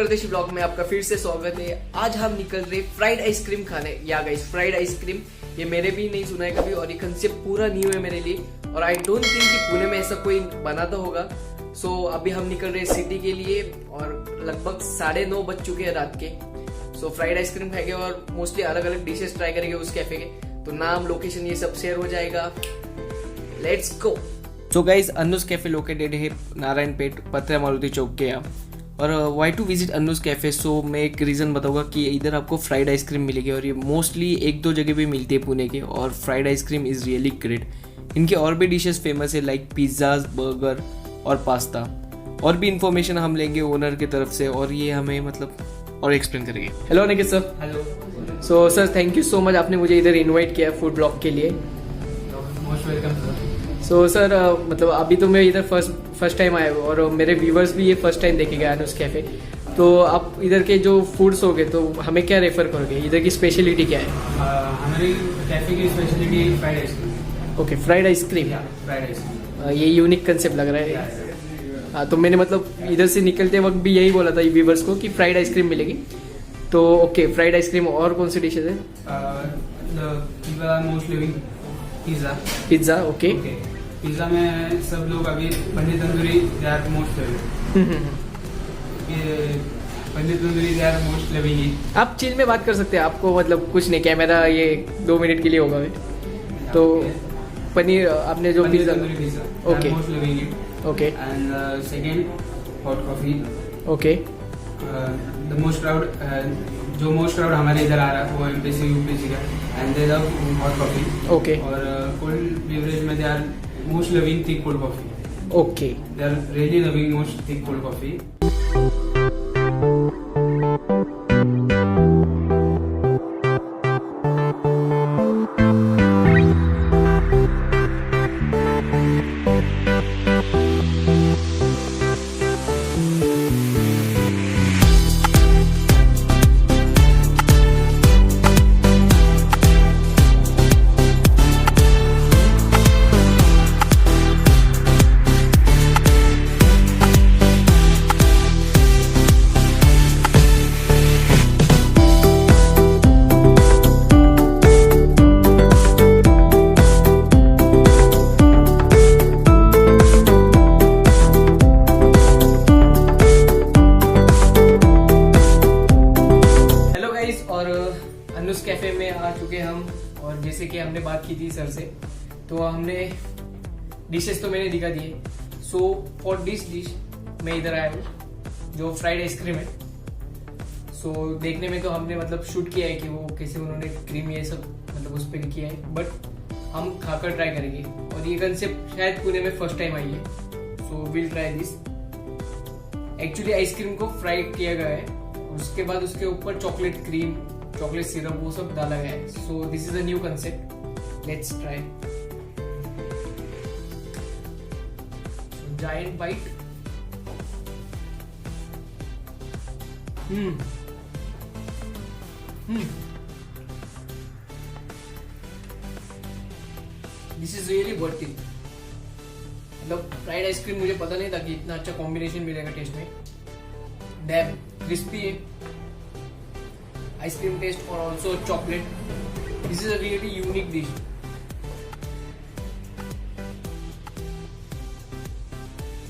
परदेशी ब्लॉग में आपका फिर से स्वागत है। आज हम निकल रहे फ्राइड आइसक्रीम खाने। या गाइस, फ्राइड आइसक्रीम ये मेरे भी नहीं सुना है कभी और ये कंसेप्ट पूरा न्यू है मेरे लिए और आई डोंट थिंक कि पुणे में ऐसा कोई बनाता होगा। सो अभी हम निकल रहे सिटी के लिए और लगभग 9:30 बज चुके हैं रात के। सो फ्राइड आइसक्रीम खाएंगे और मोस्टली अलग अलग डिशेस ट्राई करेंगे उस कैफे के। तो नाम, लोकेशन ये सब शेयर हो जाएगा। Let's go. So guys, Annu's cafe located है नारायणपेट पत्रा मारुति चौक के यहाँ। और why to visit Annu's cafe? So मैं एक रीज़न बताऊंगा कि इधर आपको फ्राइड आइसक्रीम मिलेगी और ये मोस्टली 1-2 जगह पे मिलती है पुणे के। और fried ice cream is really great. इनके और भी डिशेस फेमस है लाइक पिज़्ज़ाज, बर्गर और पास्ता। और भी इन्फॉर्मेशन हम लेंगे ओनर की तरफ से और ये हमें मतलब और एक्सप्लेन करेंगे। Hello Nikhil sir. Hello so sir, thank you so much, आपने मुझे इधर इन्वाइट किया फूड ब्लॉग के लिए। Most welcome sir. So sir, मतलब अभी तो मैं इधर फर्स्ट टाइम आया हूँ और मेरे व्यूवर्स भी ये फर्स्ट टाइम देखेंगे अन्नूस कैफे। तो आप इधर के जो फूड्स होंगे तो हमें क्या रेफर करोगे? इधर की स्पेशलिटी क्या है? हमारी कैफे की speciality fried ice cream. Okay, fried ice cream. Fried ice cream ये यूनिक कंसेप्ट लग रहा है। हाँ, तो मैंने मतलब इधर से निकलते वक्त भी यही बोला था व्यूवर्स को कि फ्राइड आइसक्रीम मिलेगी। तो ओके, फ्राइड आइसक्रीम और कौन सी डिशेज है? Most living pizza. Pizza, okay. Pizza में सब लोग अभी paneer tandoori they are most living. Paneer tandoori they are most living. आप चिल में बात कर सकते हैं, आपको मतलब कुछ नहीं, कैमरा ये 2 मिनट के लिए होगा। तो पनीर आपने जो paneer tandoori pizza okay most living. Okay and second hot coffee. Okay. The most crowd जो मोस्ट क्राउड हमारे इधर आ रहा है वो एमपीसी यूपीसी का and they love hot coffee. Okay. और कोल्ड बेवरेज में they are most loving thick cold coffee. Okay. They are really loving most thick cold coffee. Annu's cafe में आ चुके हम और जैसे कि हमने बात की थी सर से, तो हमने डिशेस तो मैंने दिखा दिए। सो फॉर दिस डिश मैं इधर आया हूँ जो फ्राइड आइसक्रीम है। सो देखने में तो हमने मतलब शूट किया है कि वो कैसे उन्होंने क्रीम ये सब मतलब उस पर किया है, बट हम खाकर ट्राई करेंगे। और ये कंसेप्ट शायद पुणे में फर्स्ट टाइम आई है। So will try this. Actually ice cream को फ्राई किया गया है, उसके बाद उसके ऊपर चॉकलेट क्रीम, चॉकलेट सिरप वो सब डाला गया है। So this is a new concept. Let's try. Giant bite. This is really worth it. मतलब फ्राइड आइसक्रीम मुझे पता नहीं था कि इतना अच्छा कॉम्बिनेशन मिलेगा टेस्ट में। डैम क्रिस्पी है, ice cream taste or also chocolate. This is a really unique dish.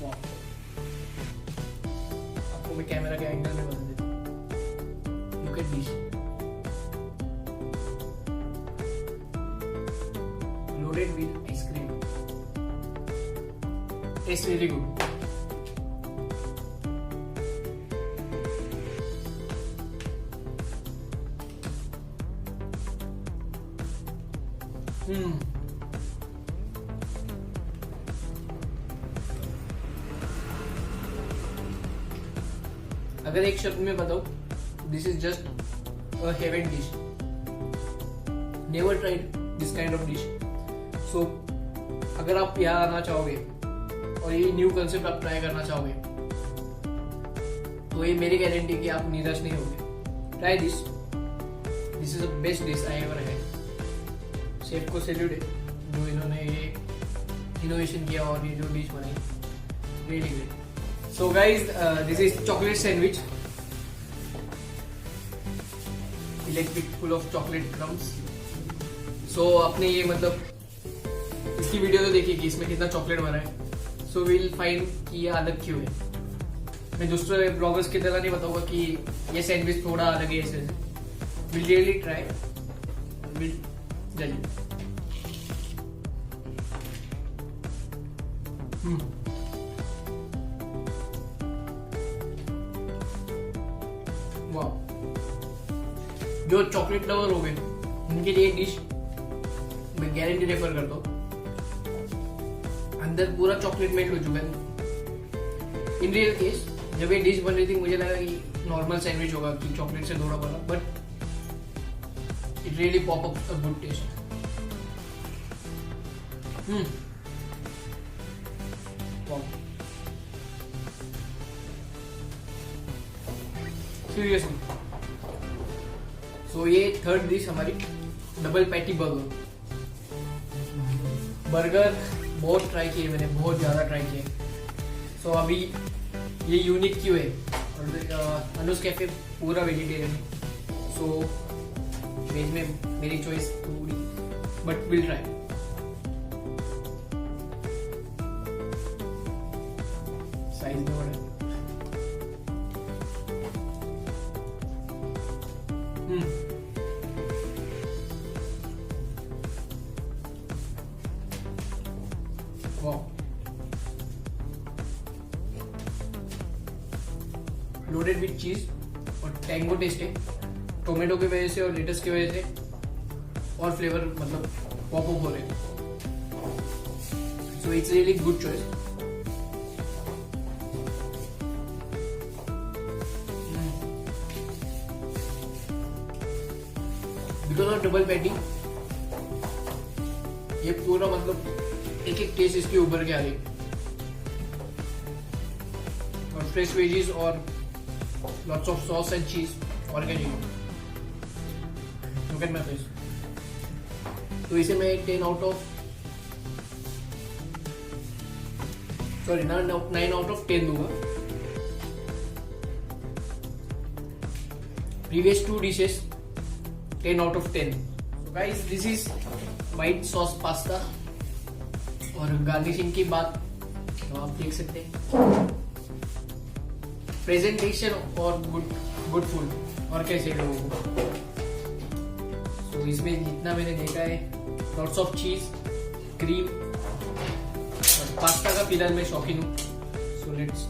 Wow. आपको मैं कैमरा के एंगल में बता देता हूँ। Look at dish. Loaded with ice cream. Tastes really good. अगर एक शब्द में बताऊं, this is just a heaven dish. Never tried this kind of dish. So अगर आप यहाँ आना चाहोगे और ये न्यू कंसेप्ट आप ट्राई करना चाहोगे तो ये मेरी गारंटी कि आप निराश नहीं होगे। Try this. This is the best dish I ever had. Chef को सैल्यूट है जो इन्होंने ये इनोवेशन किया और ये जो डिश बनाई, really great. So guys, this is chocolate sandwich electric full of chocolate crumbs. So आपने ये मतलब इसकी वीडियो तो देखी कि इसमें कितना चॉकलेट भरा है। सो विल फाइंड कि ये अलग क्यों है। मैं दूसरे ब्लॉगर्स की तरह नहीं बताऊंगा कि ये सैंडविच थोड़ा अलग है ऐसे। विल रियली ट्राई, विल जल्दी। वाह, जो चॉकलेट लवर हो गए उनके लिए डिश मैं गारंटी रेफर करता हूँ। अंदर पूरा चॉकलेट मेल्ट हो चुका है। इन रियल केस जब ये डिश बन रही थी मुझे लगा कि नॉर्मल सैंडविच होगा कि चॉकलेट से थोड़ा बड़ा, but it really pop up a good taste. Seriously. So ये थर्ड डिश हमारी डबल पैटी बर्गर। बर्गर बहुत ट्राई किए मैंने, बहुत ज्यादा ट्राई किए। सो अभी ये यूनिक क्यों है, और अनुज कैफे पूरा वेजिटेरियन है। सो वेज में मेरी चॉइस थोड़ी, बट विल ट्राई। साइज में बड़ा है। लोडेड विथ चीज और टैंगो टेस्ट है टोमेटो की वजह से और लेटस की वजह से, और फ्लेवर मतलब पॉप अप हो रहे हैं। So it's really good choice. Because of double patty ये पूरा मतलब एक एक टेस्ट इसके ऊपर के आ रही, और फ्रेश वेजीज और lots of sauce and cheese, organic. Look at my face. तो इसे मैं 10 आउट ऑफ 9 आउट ऑफ 10 दूंगा। Previous 2 dishes 10 out of 10। Guys this is white sauce pasta, और गार्निशिंग की बात तो आप देख सकते हैं। प्रेजेंटेशन और गुड फूड, और कैसे लोगों को। तो इसमें जितना मैंने देखा है लॉट्स ऑफ चीज, क्रीम, और पास्ता का फिलहाल मैं शौकीन हूँ। सो लेट्स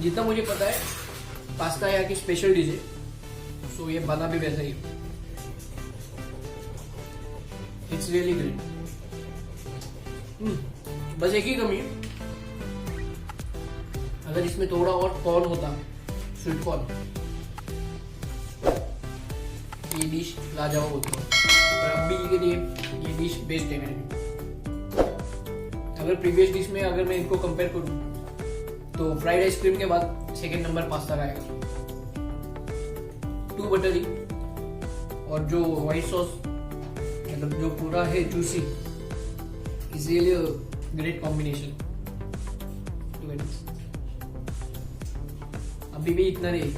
जितना मुझे पता है पास्ता यहाँ की स्पेशल डिश है। सो ये बना भी वैसा ही। It's really great. बस एक ही कमी है, अगर इसमें थोड़ा और कॉर्न होता, स्वीट कॉर्न, ये डिश लाजवाब होती है। और अभी के लिए ये डिश बेस्ट है मेरे लिए। अगर प्रीवियस डिश में अगर मैं इनको कंपेयर करूँ तो फ्राइड आइसक्रीम के बाद सेकेंड नंबर पास्ता रहेगा। टू बटरी और जो व्हाइट सॉस मतलब जो पूरा है juicy, is really great combination. अभी भी इतना नहीं।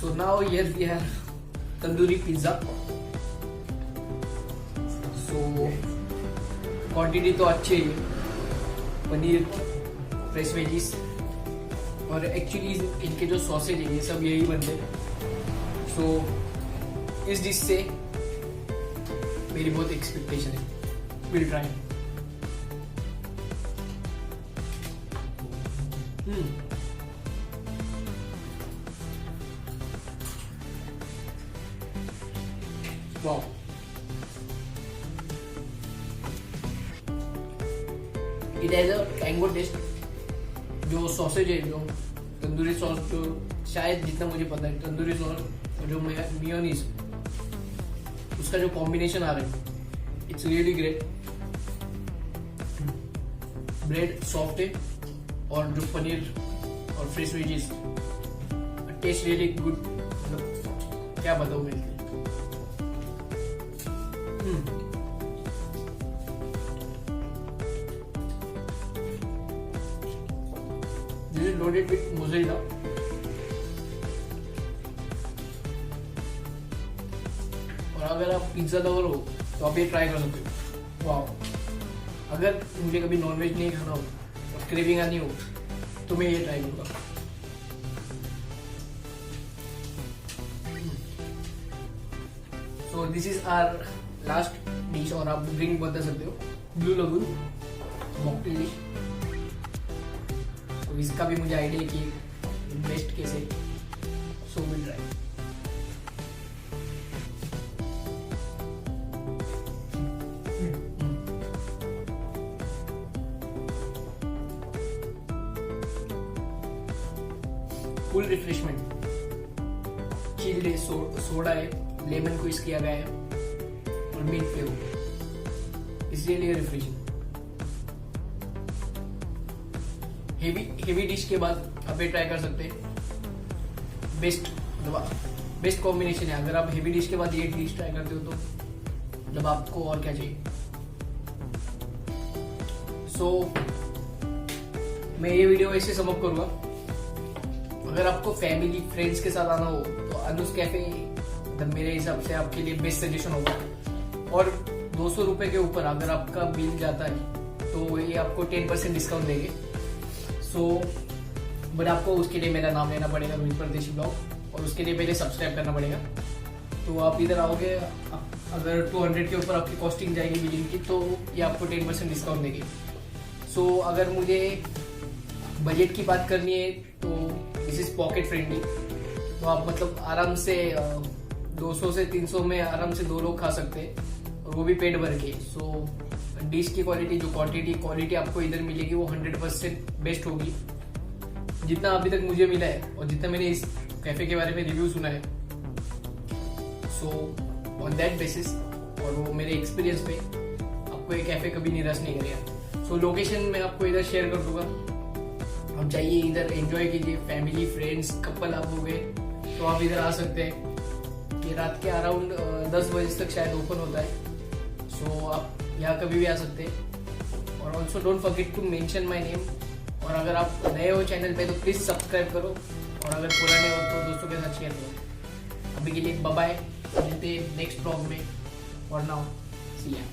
So now here we have tandoori pizza. तो क्वांटिटी तो अच्छी है, पनीर, फ्रेश वेजीज, और एक्चुअली इनके जो सॉसेज है ये सब यही बनते हैं। सो इस डिश से मेरी बहुत एक्सपेक्टेशन है। Will try. Wow, it has a tango taste. जो सॉसेज है, जो तंदूरी सॉस, जो शायद जितना मुझे पता है तंदूरी सॉस और जो मेयोनीज, उसका जो कॉम्बिनेशन आ रहा है, it's really great. Bread soft है और जो पनीर और fresh veggies test really good, मतलब क्या बताऊं मैं। लोडेड विथ मोज़रेला और अगर आप पिज्जा लवर हो तो आप ये ट्राई कर सकते हो। वाह, अगर मुझे कभी नॉनवेज नहीं खाना हो और क्रेविंग आनी हो तो मैं ये ट्राई करूँगा। So this is our last dish, और आप ड्रिंक बता सकते हो ब्लू लगून मॉकटेल डिश। तो इसका भी मुझे आइडिया कि बेस्ट कैसे, so will try. Full refreshment, chilled है, सोडा है, लेमन को किया गया है और मिल्क फ्लेवर, इसलिए रिफ्रेशिंग। हेवी डिश के बाद आप ये ट्राई कर सकते हैं। बेस्ट कॉम्बिनेशन है। अगर आप हेवी डिश के बाद ये डिश ट्राई करते हो तो जब आपको और क्या चाहिए। सो मैं ये वीडियो ऐसे समअप करूंगा। अगर आपको फैमिली फ्रेंड्स के साथ आना हो तो अनुस कैफे मतलब मेरे हिसाब से आपके लिए बेस्ट सजेशन होगा। और 200 रुपए के ऊपर अगर आपका बिल जाता है तो ये आपको 10% डिस्काउंट देंगे। सो बट आपको उसके लिए मेरा नाम लेना पड़ेगा, रोहित परदेशी ब्लॉग, और उसके लिए पहले सब्सक्राइब करना पड़ेगा। तो आप इधर आओगे, अगर 200 के ऊपर आपकी कॉस्टिंग जाएगी बिलिंग की तो ये आपको 10% डिस्काउंट देंगे। सो अगर मुझे बजट की बात करनी है तो दिस इज पॉकेट फ्रेंडली। तो आप मतलब आराम से 200 से 300 में आराम से 2 लोग खा सकते हैं, और वो भी पेट भर के। सो डिश की क्वालिटी, जो क्वालिटी आपको इधर मिलेगी वो 100% बेस्ट होगी, जितना अभी तक मुझे मिला है और जितना मैंने इस कैफे के बारे में रिव्यू सुना है। सो ऑन दैट बेसिस और वो मेरे एक्सपीरियंस पे आपको ये कैफे कभी निराश नहीं करेगा। सो लोकेशन मैं आपको इधर शेयर कर दूंगा, आप जाइए इधर एंजॉय कीजिए। फैमिली फ्रेंड्स कपल आप हो गए तो आप इधर आ सकते हैं। ये रात के अराउंड 10 बजे तक शायद ओपन होता है। सो आप यहाँ कभी भी आ सकते हैं। और also don't forget to mention my name. और अगर आप नए हो चैनल पे तो प्लीज सब्सक्राइब करो, और अगर पुराने हो तो दोस्तों के साथ शेयर करो। अभी के लिए बाय बाय, मिलते हैं नेक्स्ट ब्लॉग में। और नाउ सी या।